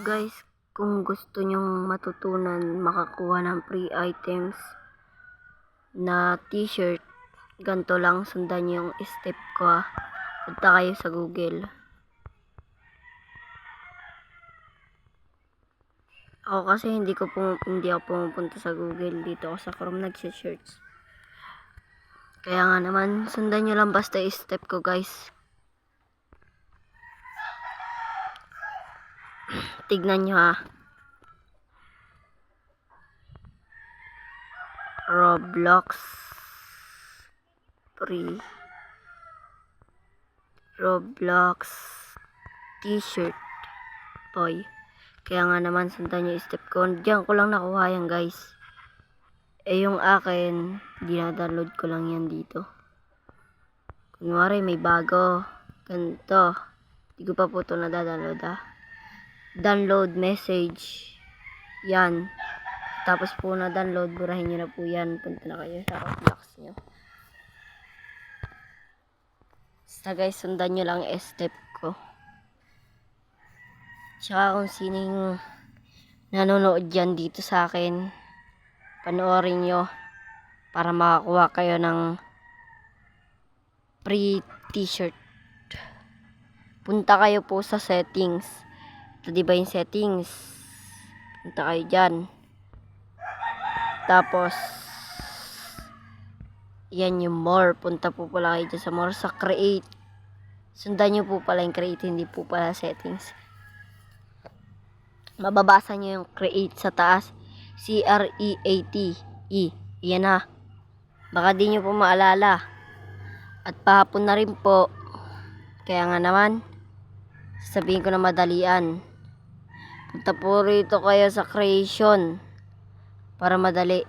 Guys, kung gusto nyong matutunan makakuha ng free items na t-shirt, ganito lang, sundan yung step ko. Punta kayo sa Google. Ako kasi hindi ako pumupunta sa Google, dito ako sa Chrome nagse-search. Kaya nga naman, sundan nyo lang basta step ko, guys. Tignan nyo ha. Roblox free Roblox t-shirt toy. Kaya nga naman, sundan nyo step ko. Diyan ko lang nakuha yan, guys. Yung akin, dinadownload ko lang yan dito. Kunwari may bago ganito, di ko pa po ito nadadownload ha. Download message yan. Tapos po na download, burahin nyo na po yan. Punta na kayo sa Roblox nyo. Basta guys, sundan nyo lang step ko. Tsaka kung sining nanonood dyan dito sa akin, panoorin nyo para makakuha kayo ng free t-shirt. Punta kayo po sa settings. Ito diba yung settings? Punta kayo dyan. Tapos yan yung more. Punta po pala kayo dyan sa more, sa create. Sundan nyo po pala yung create, hindi po pala settings. Mababasa nyo yung create sa taas. C-R-E-A-T-E. Yan ha. Baka di nyo po maalala. At pahapon na rin po. Kaya nga naman, sabihin ko na madalian. Punta po rito kayo sa creation. Para madali.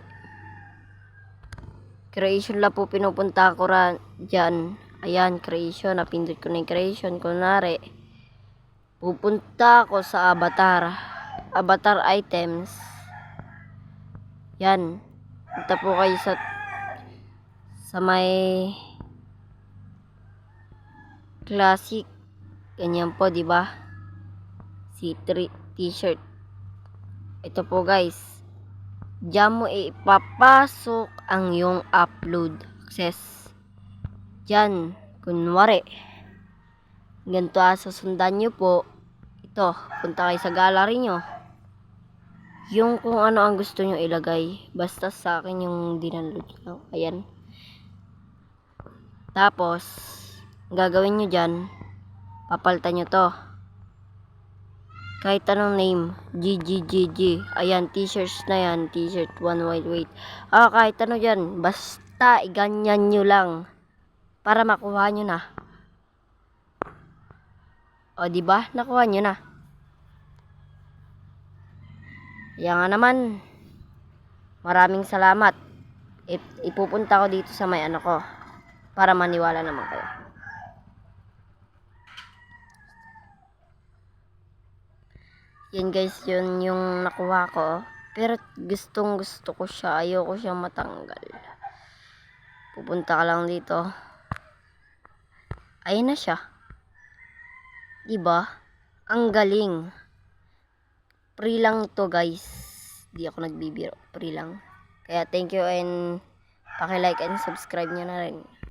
Creation lang po pinupunta ko dyan. Ayan, creation. Napindot ko na yung creation. Kunwari, pupunta ako sa avatar. Avatar items. Yan. Punta po kayo sa may classic. Ganyan po, di ba? C3 t-shirt. Ito po, guys. Diyan mo ipapasok ang yung upload access. Diyan, kunwari, ganito sasundan nyo po. Ito, punta kayo sa gallery nyo. Yung kung ano ang gusto nyo ilagay. Basta sa akin yung dinaload nyo. Ayan. Tapos, gagawin nyo dyan, papalitan nyo to. Kahit anong name, GGGG. Ayan, t-shirts na yan. T-shirt, one white weight. Kahit ano dyan. Basta, iganyan nyo lang. Para makuha nyo na. O, diba? Nakuha nyo na. Kaya nga naman, maraming salamat. Ipupunta ko dito sa may ano ko. Para maniwala naman kayo. Yan guys, yun yung nakuha ko. Pero gustong gusto ko siya. Ayoko siyang matanggal. Pupunta ka lang dito. Ayun na siya. Diba? Ang galing. Free lang to guys. Di ako nagbibiro. Free lang. Kaya thank you and paki-like and subscribe nyo na rin.